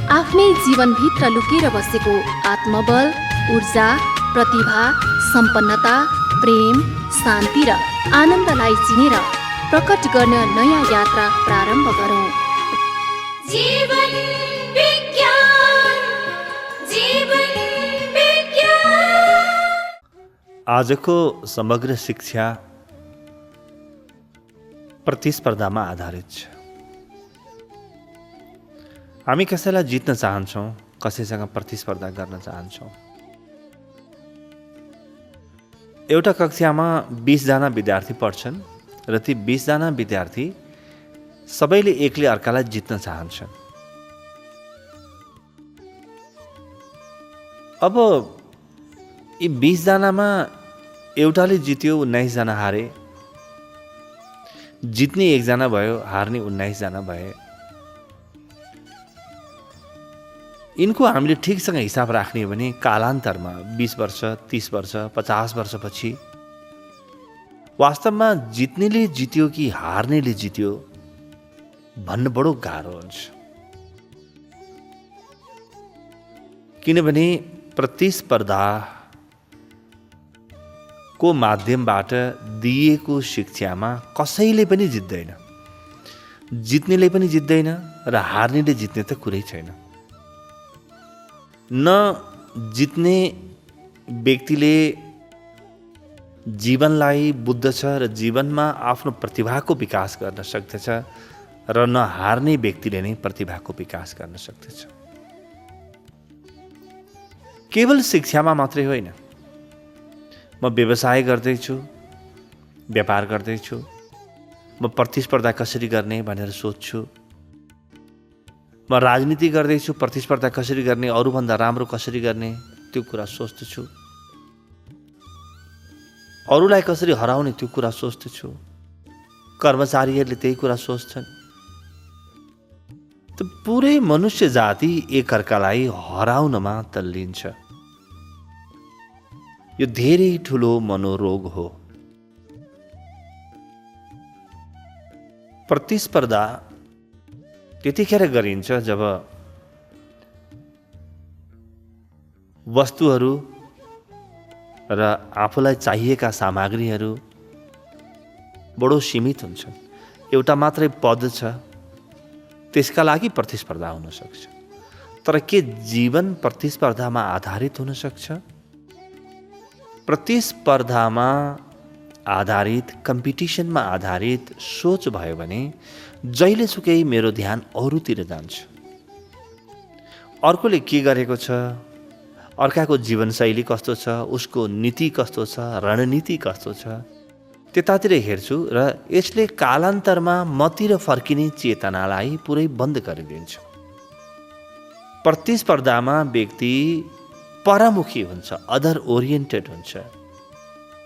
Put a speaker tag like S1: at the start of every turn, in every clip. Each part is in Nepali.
S1: आफ्नै जीवनभित्र लुकेर बसेको आत्मबल, ऊर्जा, प्रतिभा, सम्पन्नता, प्रेम, शान्ति र आनन्दलाई चिनेर प्रकट गर्न नयाँ यात्रा प्रारम्भ गरौँ।
S2: जीवन विज्ञान, जीवन विज्ञान।
S3: आजको समग्र शिक्षा प्रतिस्पर्धामा आधारित छ। हामी कसैलाई जित्न चाहन्छौँ, कसैसँग प्रतिस्पर्धा गर्न चाहन्छौँ। एउटा कक्षामा 20 जना विद्यार्थी पढ्छन् र ती 20 जना विद्यार्थी सबैले एकले अर्कालाई जित्न चाहन्छन्। अब यी 20 जनामा एउटाले जित्यो, 19 जना हारे। जित्ने 1 जना भयो, हार्ने 19 जना भए। यिनको हामीले ठिकसँग हिसाब राख्ने हो भने कालान्तरमा 20 वर्ष, 30 वर्ष, 50 वर्षपछि वास्तवमा जित्नेले जित्यो कि हार्नेले जित्यो भन्न बडो गाह्रो हुन्छ। किनभने प्रतिस्पर्धाको माध्यमबाट दिइएको शिक्षामा कसैले पनि जित्दैन। जित्नेले पनि जित्दैन र हार्नेले जित्ने त कुरै छैन। न जित्ने व्यक्तिले जीवनलाई बुझ्दछ र जीवनमा आफ्नो प्रतिभाको विकास गर्न सक्दछ र न हार्ने व्यक्तिले नै प्रतिभाको विकास गर्न सक्दछ। केवल शिक्षामा मात्रै होइन, म व्यवसाय गर्दैछु, व्यापार गर्दैछु, म प्रतिस्पर्धा कसरी गर्ने भनेर सोच्छु। म राजनीति गर्दैछु, प्रतिस्पर्धा कसरी गर्ने, अरूभन्दा राम्रो कसरी गर्ने त्यो कुरा सोच्दछु। अरूलाई कसरी हराउने त्यो कुरा सोच्दछु। कर्मचारीहरूले त्यही कुरा सोच्छन्। त पुरै मनुष्य जाति एकअर्कालाई हराउनमा तल्लिन्छ। यो धेरै ठुलो मनोरोग हो। प्रतिस्पर्धा त्यतिखेर गरिन्छ जब वस्तुहरू र आफूलाई चाहिएका सामग्रीहरू बडो सीमित हुन्छन्। एउटा मात्रै पद छ, त्यसका लागि प्रतिस्पर्धा हुन सक्छ। तर के जीवन प्रतिस्पर्धामा आधारित हुन सक्छ? प्रतिस्पर्धामा आधारित, कम्पिटिसनमा आधारित सोच भयो भने जहिलेसुकै मेरो ध्यान अरूतिर जान्छ। अर्कोले के गरेको छ, अर्काको जीवनशैली कस्तो छ, उसको नीति कस्तो छ, रणनीति कस्तो छ, त्यतातिर हेर्छु र यसले कालान्तरमा मतिर फर्किने चेतनालाई पुरै बन्द गरिदिन्छ। प्रतिस्पर्धामा व्यक्ति परमुखी हुन्छ, अदर ओरिएन्टेड हुन्छ।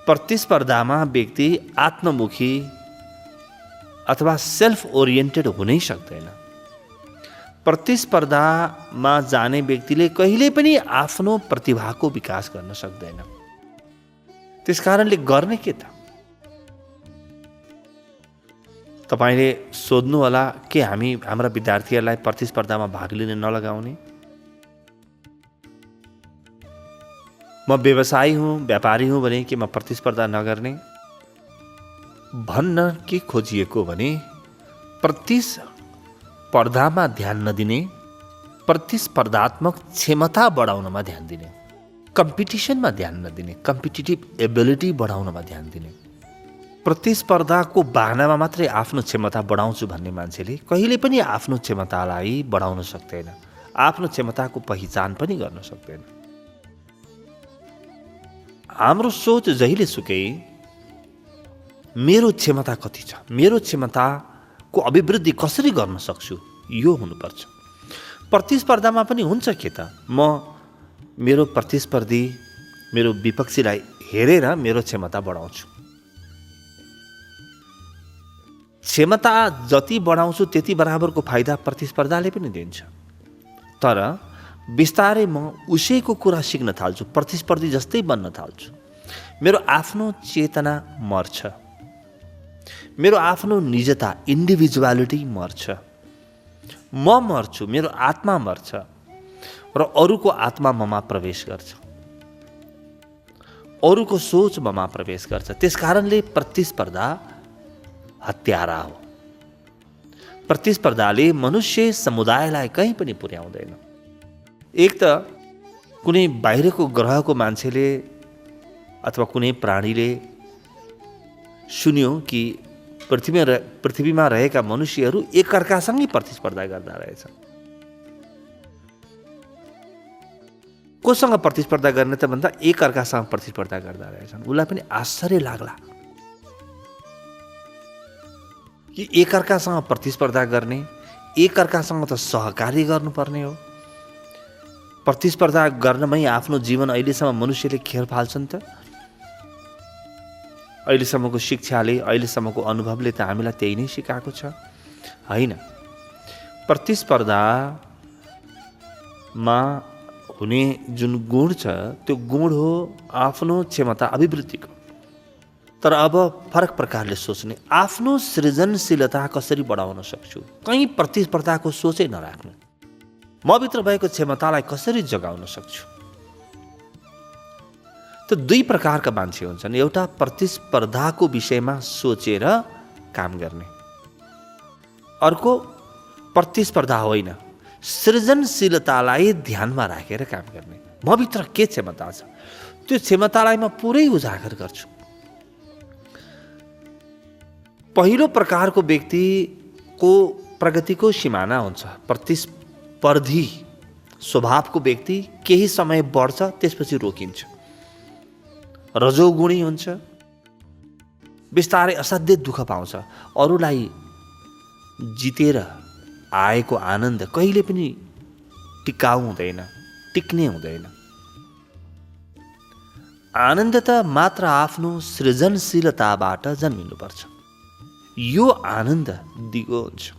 S3: प्रतिस्पर्धामा व्यक्ति आत्ममुखी अथवा सेल्फ ओरिएन्टेड हुनै सक्दैन। प्रतिस्पर्धामा जाने व्यक्तिले कहिले पनि आफ्नो प्रतिभाको विकास गर्न सक्दैन। त्यसकारणले गर्ने के त? तपाईले सोध्नु होला के हामी हाम्रा विद्यार्थीहरूलाई प्रतिस्पर्धामा भाग लिन नलगाउने? म व्यवसायी हुँ, व्यापारी हुँ भने के म प्रतिस्पर्धा नगर्ने? भन्न के खोजिएको भने प्रतिस्पर्धामा ध्यान नदिने, प्रतिस्पर्धात्मक क्षमता बढाउनमा ध्यान दिने, कम्पिटिसनमा ध्यान नदिने, कम्पिटिटिभ एबिलिटी बढाउनमा ध्यान दिने। प्रतिस्पर्धाको बहानामा मात्रै आफ्नो क्षमता बढाउँछु भन्ने मान्छेले कहिले पनि आफ्नो क्षमतालाई बढाउन सक्दैन, आफ्नो क्षमताको पहिचान पनि गर्न सक्दैन। हाम्रो सोच जहिलेसुकै मेरो क्षमता कति छ, मेरो क्षमताको अभिवृद्धि कसरी गर्न सक्छु, यो हुनुपर्छ। प्रतिस्पर्धामा पनि हुन्छ के त, म मेरो प्रतिस्पर्धी, मेरो विपक्षीलाई हेरेर मेरो क्षमता बढाउँछु। क्षमता जति बढाउँछु त्यति बराबरको फाइदा प्रतिस्पर्धाले पनि दिन्छ। तर बिस्तारै म उसैको कुरा सिक्न थाल्छु, प्रतिस्पर्धी जस्तै बन्न थाल्छु। मेरो आफ्नो चेतना मर्छ, मेरो आफ्नो निजता, इन्डिभिजुअलिटी मर्छ। म मर्छु, मेरो आत्मा मर्छ र अरूको आत्मा ममा प्रवेश गर्छ, अरूको सोच ममा प्रवेश गर्छ। त्यसकारणले प्रतिस्पर्धा हत्यारा हो। प्रतिस्पर्धाले मनुष्य समुदायलाई कहीँ पनि पुर्याउँदैन। एक त कुनै बाहिरको ग्रहको मान्छेले अथवा कुनै प्राणीले सुन्यो कि पृथ्वीमा रहेका मनुष्यहरू एकअर्कासँगै प्रतिस्पर्धा गर्दा रहेछन्। कोसँग प्रतिस्पर्धा गर्ने त भन्दा एकअर्कासँग प्रतिस्पर्धा गर्दा रहेछन्। उसलाई पनि आश्चर्य लाग्ला कि एकअर्कासँग प्रतिस्पर्धा गर्ने, एकअर्कासँग त सहकार्य गर्नुपर्ने हो। प्रतिस्पर्धा गर्नमै आफ्नो जीवन अहिलेसम्म मनुष्यले खेर फाल्छन् त। अहिलेसम्मको शिक्षाले, अहिलेसम्मको अनुभवले त हामीलाई त्यही नै सिकाएको छ, होइन? प्रतिस्पर्धामा हुने जुन गुण छ त्यो गुण हो आफ्नो क्षमता अभिवृद्धिको। तर अब फरक प्रकारले सोच्ने, आफ्नो सृजनशीलता कसरी बढाउन सक्छु, कहीँ प्रतिस्पर्धाको सोचै नराख्नु। मभित्र भएको क्षमतालाई कसरी जगाउन सक्छु। त दुई प्रकारका मान्छे हुन्छन्। एउटा प्रतिस्पर्धाको विषयमा सोचेर काम गर्ने, अर्को प्रतिस्पर्धा होइन, सृजनशीलतालाई ध्यानमा राखेर काम गर्ने। मभित्र के क्षमता छ त्यो क्षमतालाई म पुरै उजागर गर्छु। पहिलो प्रकारको व्यक्तिको प्रगतिको सिमाना हुन्छ। प्रतिस्पर्धी स्वभावको व्यक्ति केही समय बढ्छ, त्यसपछि रोकिन्छ। रजोगुणी हुन्छ, बिस्तारै असाध्यै दुःख पाउँछ। अरूलाई जितेर आएको आनन्द कहिले पनि टिकाउ हुँदैन, टिक्ने हुँदैन। आनन्द त मात्र आफ्नो सृजनशीलताबाट जन्मिनुपर्छ। यो आनन्द दिगो हुन्छ।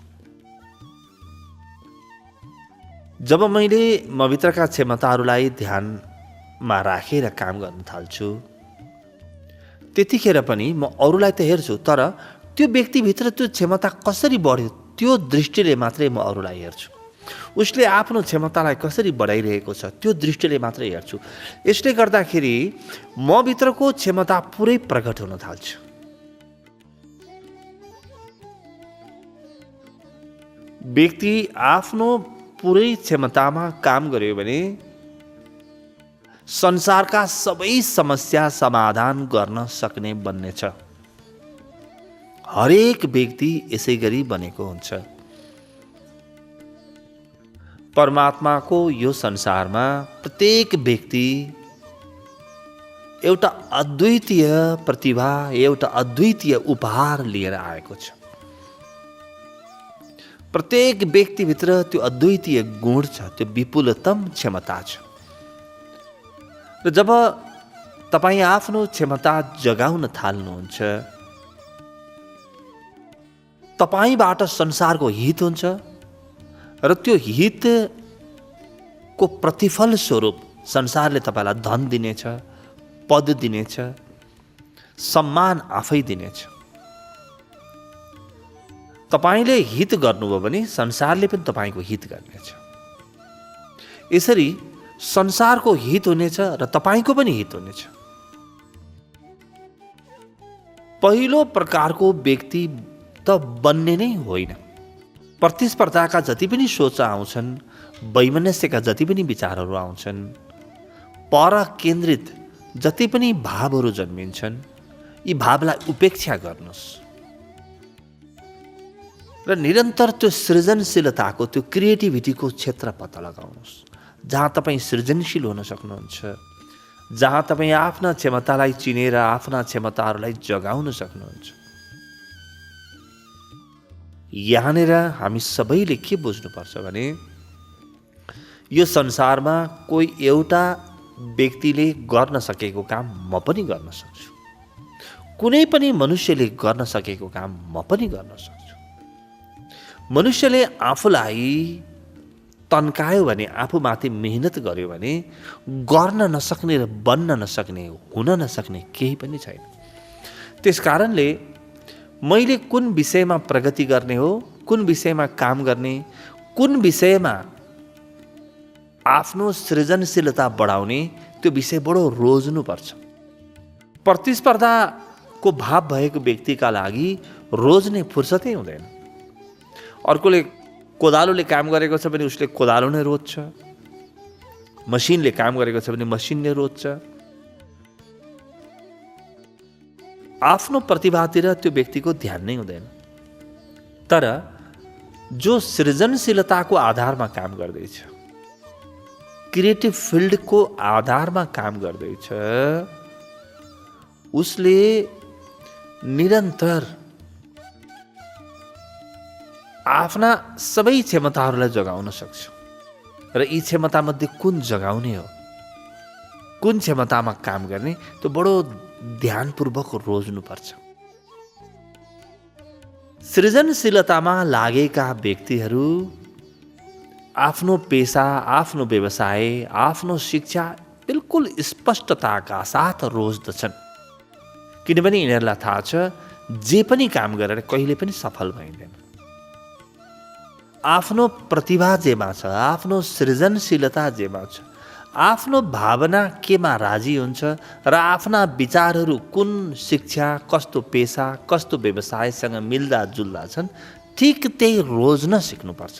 S3: जब मैले मभित्रका क्षमताहरूलाई ध्यानमा राखेर काम गर्न थाल्छु, त्यतिखेर पनि म अरूलाई त हेर्छु, तर त्यो व्यक्तिभित्र त्यो क्षमता कसरी बढ्यो त्यो दृष्टिले मात्रै म अरूलाई हेर्छु। उसले आफ्नो क्षमतालाई कसरी बढाइरहेको छ त्यो दृष्टिले मात्रै हेर्छु। यसले गर्दाखेरि मभित्रको क्षमता पुरै प्रकट हुन थाल्छ। व्यक्ति आफ्नो पुरै क्षमतामा काम गर्यो भने संसारका सबै समस्या समाधान गर्न सक्ने बन्नेछ। हरेक व्यक्ति यसै गरी बनेको हुन्छ। परमात्माको यो संसारमा प्रत्येक व्यक्ति एउटा अद्वितीय प्रतिभा, एउटा अद्वितीय उपहार लिएर आएको छ। प्रत्येक व्यक्तिभित्र त्यो अद्वितीय गुण छ, त्यो विपुलतम क्षमता छ। र जब तपाईँ आफ्नो क्षमता जगाउन थाल्नुहुन्छ, तपाईँबाट संसारको हित हुन्छ र त्यो हितको प्रतिफल स्वरूप संसारले तपाईँलाई धन दिनेछ, पद दिनेछ, सम्मान आफै दिनेछ। तपाईँले हित गर्नुभयो भने संसारले पनि तपाईँको हित गर्नेछ। यसरी संसारको हित हुनेछ र तपाईँको पनि हित हुनेछ। पहिलो प्रकारको व्यक्ति त बन्ने नै होइन। प्रतिस्पर्धाका जति पनि सोच आउँछन्, वैमनस्यका जति पनि विचारहरू आउँछन्, पर केन्द्रित जति पनि भावहरू जन्मिन्छन्, यी भावलाई उपेक्षा गर्नुहोस् र निरन्तर त्यो सृजनशीलताको, त्यो क्रिएटिभिटीको क्षेत्र पत्ता लगाउनुहोस्, जहाँ तपाईँ सृजनशील हुन सक्नुहुन्छ, जहाँ तपाईँ आफ्ना क्षमतालाई चिनेर आफ्ना क्षमताहरूलाई जगाउन सक्नुहुन्छ। यहाँनिर हामी सबैले के बुझ्नुपर्छ भने यो संसारमा कोही एउटा व्यक्तिले गर्न सकेको काम म पनि गर्न सक्छु। कुनै पनि मनुष्यले गर्न सकेको काम म पनि गर्न सक्छु। मनुष्यले आफूलाई तन्कायो भने, आफूमाथि मेहनत गर्यो भने गर्न नसक्ने र बन्न नसक्ने, हुन नसक्ने केही पनि छैन। त्यसकारणले मैले कुन विषयमा प्रगति गर्ने हो, कुन विषयमा काम गर्ने, कुन विषयमा आफ्नो सृजनशीलता बढाउने त्यो विषय बडो रोज्नुपर्छ। प्रतिस्पर्धाको भाव भएको व्यक्तिका लागि रोज्ने फुर्सदै हुँदैन। अर्कोले कोदालोले काम गरेको छ भने उसले कोदालो नै रोज्छ, मसिनले काम गरेको छ भने मसिनले रोज्छ। आफ्नो प्रतिभातिर त्यो व्यक्तिको ध्यान नै हुँदैन। तर जो सृजनशीलताको आधारमा काम गर्दैछ, क्रिएटिभ फिल्डको आधारमा काम गर्दैछ, उसले निरन्तर आफ्ना सबै क्षमताहरूलाई जगाउन सक्छ। र यी क्षमतामध्ये कुन जगाउने हो, कुन क्षमतामा काम गर्ने, त्यो बडो ध्यानपूर्वक रोज्नुपर्छ। सृजनशीलतामा लागेका व्यक्तिहरू आफ्नो पेसा, आफ्नो व्यवसाय, आफ्नो शिक्षा बिल्कुल स्पष्टताका साथ रोज्दछन्। किनभने यिनीहरूलाई थाहा छ जे पनि काम गरेर कहिले पनि सफल भइँदैन। आफ्नो प्रतिभा जेमा छ, आफ्नो सृजनशीलता जेमा छ, आफ्नो भावना केमा राजी हुन्छ र आफ्ना विचारहरू कुन शिक्षा, कस्तो पेसा, कस्तो व्यवसायसँग मिल्दा जुल्दा छन्, ठिक त्यही रोज्न सिक्नुपर्छ।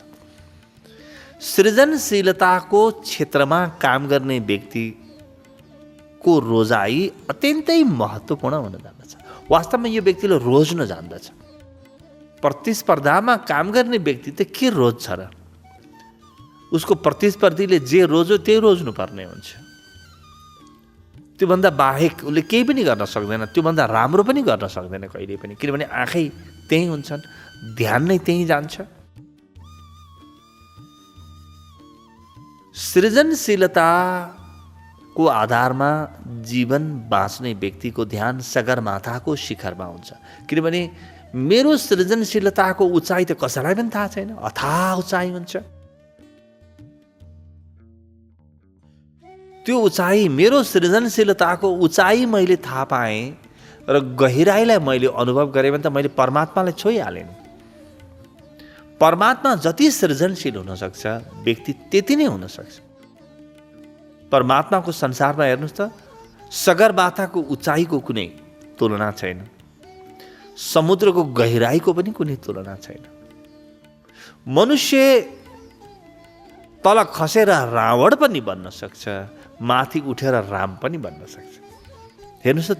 S3: सृजनशीलताको क्षेत्रमा काम गर्ने व्यक्तिको रोजाइ अत्यन्तै महत्त्वपूर्ण हुन जान्दछ। वास्तवमा यो व्यक्तिले रोज्न जान्दछ। प्रतिस्पर्धामा काम गर्ने व्यक्ति त के रोज्छ र? उसको प्रतिस्पर्धीले जे रोज्यो त्यही रोज्नुपर्ने हुन्छ। त्योभन्दा बाहेक उसले केही पनि गर्न सक्दैन, त्योभन्दा राम्रो पनि गर्न सक्दैन कहिले पनि। किनभने आँखै त्यही हुन्छन्, ध्यान नै त्यही जान्छ। सृजनशीलताको आधारमा जीवन बाँच्ने व्यक्तिको ध्यान सगरमाथाको शिखरमा हुन्छ। किनभने मेरो सृजनशीलताको उचाइ त कसैलाई पनि थाहा छैन, अथाह उचाइ हुन्छ। त्यो उचाइ, मेरो सृजनशीलताको उचाइ मैले थाहा पाएँ र गहिराइलाई मैले अनुभव गरेँ भने त मैले परमात्मालाई छोइहालेँ। परमात्मा जति सृजनशील हुनसक्छ, व्यक्ति त्यति नै हुनसक्छ। परमात्माको संसारमा हेर्नुहोस् त, सगरमाथाको उचाइको कुनै तुलना छैन, समुद्रको गहिराइको पनि कुनै तुलना छैन। मनुष्य तल खसेर रावण पनि बन्न सक्छ, माथि उठेर राम पनि बन्न सक्छ। हेर्नुहोस् त,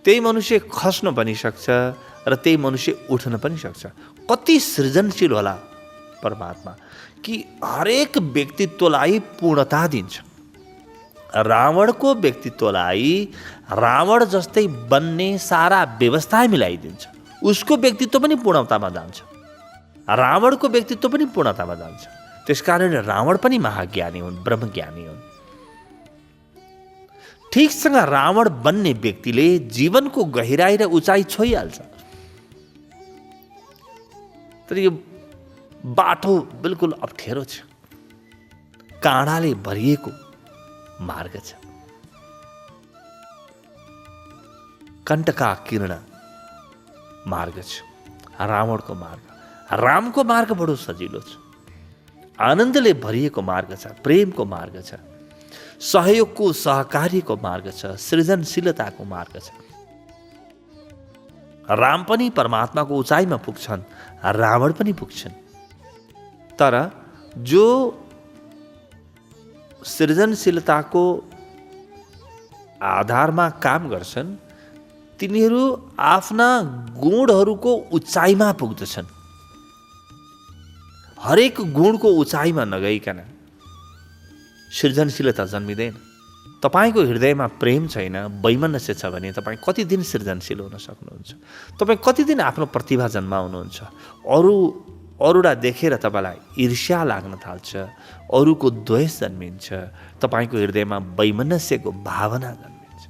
S3: त्यही मनुष्य खस्न पनि सक्छ र त्यही मनुष्य उठ्न पनि सक्छ। कति सृजनशील होला परमात्मा कि हरेक व्यक्तित्वलाई पूर्णता दिन्छ। रावणको व्यक्तित्वलाई रावण जस्तै बन्ने सारा व्यवस्था मिलाइदिन्छ। उसको व्यक्तित्व पनि पूर्णतामा जान्छ, रावणको व्यक्तित्व पनि पूर्णतामा जान्छ। त्यसकारण रावण पनि महाज्ञानी हुन्, ब्रह्मज्ञानी हुन्। ठिकसँग रावण बन्ने व्यक्तिले जीवनको गहिराई र उचाइ छोइहाल्छ। तर यो बाटो बिल्कुल अप्ठ्यारो छ, काँडाले भरिएको मार्ग छ, कण्टकाकीर्ण मार्ग छ रावणको मार्ग। रामको मार्ग बडो सजिलो छ, आनन्दले भरिएको मार्ग छ, प्रेमको मार्ग छ, सहयोगको, सहकार्यको मार्ग छ, सृजनशीलताको मार्ग छ। राम पनि परमात्माको उचाइमा पुग्छन्, रावण पनि पुग्छन्। तर जो सृजनशीलताको आधारमा काम गर्छन्, तिनीहरू आफ्ना गुणहरूको उचाइमा पुग्दछन्। हरेक गुणको उचाइमा नगइकन सृजनशीलता जन्मिँदैन। तपाईको हृदयमा प्रेम छैन, वैमनस्य छ भने तपाईँ कति दिन सृजनशील हुन सक्नुहुन्छ? तपाईँ कति दिन आफ्नो प्रतिभा जन्माउनुहुन्छ? अरूलाई देखेर तपाईँलाई ईर्ष्या लाग्न थाल्छ, अरूको द्वेष जन्मिन्छ, तपाईँको हृदयमा वैमनस्यको भावना जन्मिन्छ।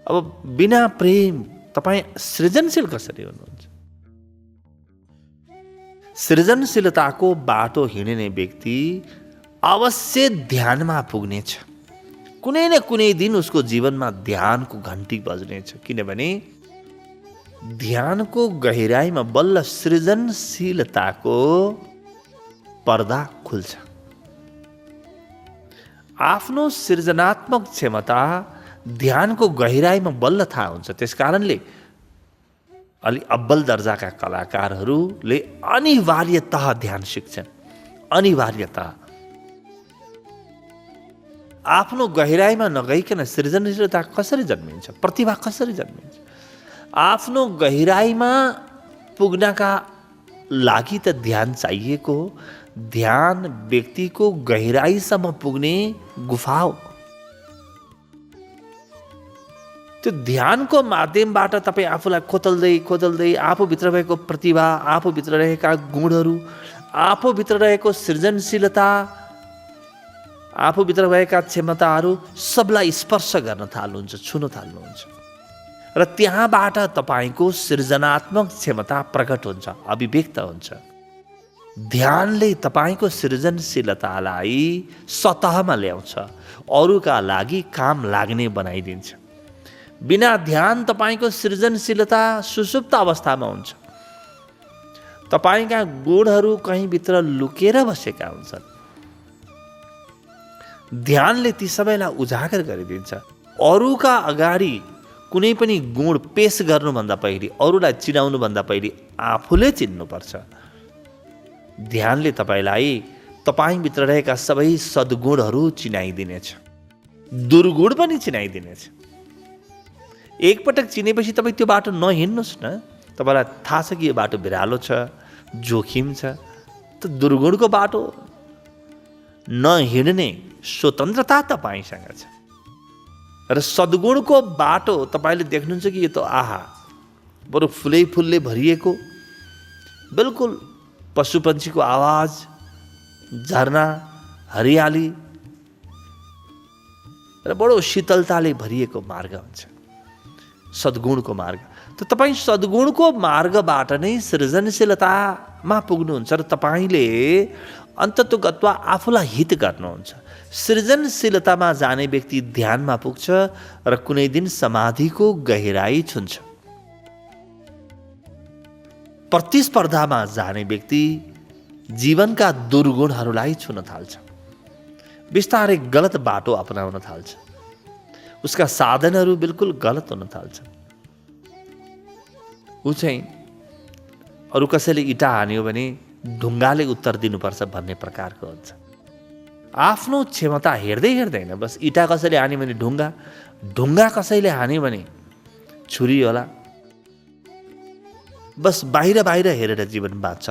S3: अब बिना प्रेम तपाईँ सृजनशील कसरी हुनुहुन्छ? सृजनशीलताको बाटो हिँड्ने व्यक्ति अवश्य ध्यानमा पुग्नेछ। कुनै न कुनै दिन उसको जीवनमा ध्यानको घन्टी बज्नेछ। किनभने ध्यानको गहिराईमा बल्ल सृजनशीलताको पर्दा खुल्छ। आफ्नो सृजनात्मक क्षमता ध्यानको गहिराईमा बल्ल थाहा हुन्छ। त्यसकारणले अलि अब्बल दर्जाका कलाकारहरूले अनिवार्यतः ध्यान सिक्छन्। अनिवार्यतः आफ्नो गहिराईमा नगइकन सृजनशीलता कसरी जन्मिन्छ, प्रतिभा कसरी जन्मिन्छ? आफ्नो गहिराईमा पुग्नका लागि त ध्यान चाहिएको हो। ध्यान व्यक्तिको गहिराईसम्म पुग्ने गुफा हो। त्यो ध्यानको माध्यमबाट तपाईँ आफूलाई खोतल्दै आफूभित्र भएको प्रतिभा, आफूभित्र रहेका गुणहरू, आफूभित्र रहेको सृजनशीलता, आफूभित्र भएका क्षमताहरू सबलाई स्पर्श गर्न थाल्नुहुन्छ, छुन थाल्नुहुन्छ र त्यहाँबाट तपाईँको सृजनात्मक क्षमता प्रकट हुन्छ, अभिव्यक्त हुन्छ। ध्यानले तपाईँको सृजनशीलतालाई सतहमा ल्याउँछ, अरूका लागि काम लाग्ने बनाइदिन्छ। बिना ध्यान तपाईँको सृजनशीलता सुसुप्त अवस्थामा हुन्छ। तपाईँका गुणहरू कहीँ भित्र लुकेर बसेका हुन्छन्। ध्यानले ती सबैलाई उजागर गरिदिन्छ। अरूका अगाडि कुनै पनि गुण पेश गर्नुभन्दा पहिले, अरूलाई चिनाउनुभन्दा पहिले आफूले चिन्नुपर्छ। ध्यानले तपाईँलाई तपाईँभित्र रहेका सबै सद्गुणहरू चिनाइदिनेछ, दुर्गुण पनि चिनाइदिनेछ। एकपटक चिनेपछि तपाईँ त्यो बाटो नहिँड्नुहोस् न। तपाईँलाई थाहा छ कि यो बाटो भिरालो छ, जोखिम छ, त दुर्गुणको बाटो नहिँड्ने स्वतन्त्रता तपाईँसँग छ। र सद्गुणको बाटो तपाईँले देख्नुहुन्छ कि यो त आहा बरु फुलले भरिएको, बिल्कुल पशुपन्छीको आवाज, झरना, हरियाली र बडो शीतलताले भरिएको मार्ग हुन्छ सद्गुणको मार्ग। त तपाईँ सद्गुणको मार्गबाट नै सृजनशीलतामा पुग्नुहुन्छ र तपाईँले अन्ततोगत्वा आफूलाई हित गर्नुहुन्छ। सृजनशीलतामा जाने व्यक्ति ध्यानमा पुग्छ र कुनै दिन समाधिको गहिराई छुन्छ। प्रतिस्पर्धामा जाने व्यक्ति जीवनका दुर्गुणहरूलाई छुन थाल्छ, बिस्तारै गलत बाटो अपनाउन थाल्छ, उसका साधनहरू बिल्कुल गलत हुन थाल्छ। ऊ चाहिँ अरू कसैले इँटा हान्यो भने ढुङ्गाले उत्तर दिनुपर्छ भन्ने प्रकारको हुन्छ। आफ्नो क्षमता हेर्दै हेर्दैन, बस इँटा कसैले हान्यो भने ढुङ्गा कसैले हान्यो भने छुरी होला, बस बाहिर हेरेर जीवन बाँच्छ।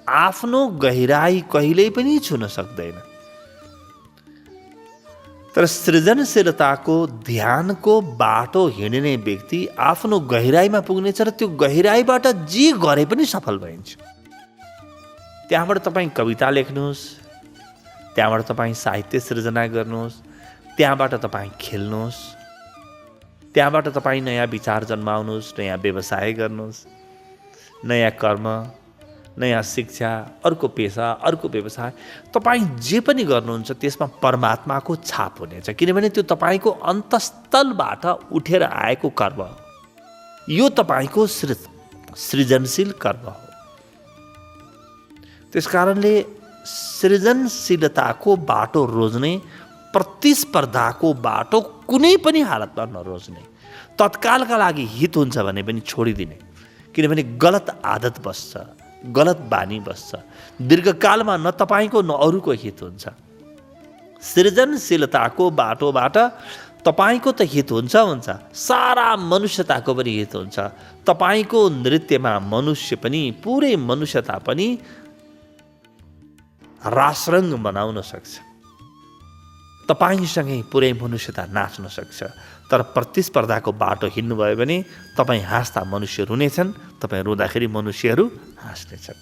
S3: आफ्नो गहिराई कहिल्यै पनि छुन सक्दैन। तर सृजनशीलताको ध्यानको बाटो हिँड्ने व्यक्ति आफ्नो गहिराईमा पुग्नेछ र त्यो गहिराईबाट जे गरे पनि सफल भइन्छ। त्यहाँबाट तपाईँ कविता लेख्नुहोस्, त्यहाँबाट तपाईँ साहित्य सृजना गर्नुहोस्, त्यहाँबाट तपाईँ खेल्नुहोस्, त्यहाँबाट तपाईँ नयाँ विचार जन्माउनुहोस्, नयाँ व्यवसाय गर्नुहोस्, नयाँ कर्म, नयाँ शिक्षा, अर्को पेसा, अर्को व्यवसाय, तपाईँ जे पनि गर्नुहुन्छ त्यसमा परमात्माको छाप हुनेछ। किनभने त्यो तपाईँको अन्तस्थलबाट उठेर आएको कर्म हो। यो तपाईँको सृजनशील कर्म हो। त्यसकारणले सृजनशीलताको बाटो रोज्ने, प्रतिस्पर्धाको बाटो कुनै पनि हालतमा नरोज्ने। तत्कालका लागि हित हुन्छ भने पनि छोडिदिने, किनभने गलत आदत बस्छ, गलत बानी बस्छ। दीर्घकालमा न तपाईँको न अरूको हित हुन्छ। सृजनशीलताको बाटोबाट तपाईँको त हित हुन्छ, सारा मनुष्यताको पनि हित हुन्छ। तपाईँको नृत्यमा मनुष्य पनि, पुरै मनुष्यता पनि रासरङ्ग बनाउन सक्छ। तपाईँसँगै पुरै मनुष्यता नाच्न सक्छ। तर प्रतिस्पर्धाको बाटो हिँड्नुभयो भने तपाईँ हाँस्दा मनुष्य रुनेछन्, तपाईँ रुँदाखेरि मनुष्यहरू हाँस्नेछन्।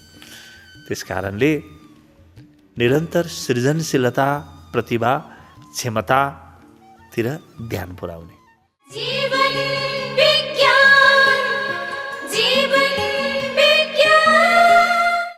S3: त्यसकारणले निरन्तर सृजनशीलता, प्रतिभा, क्षमतातिर ध्यान पुर्याउने।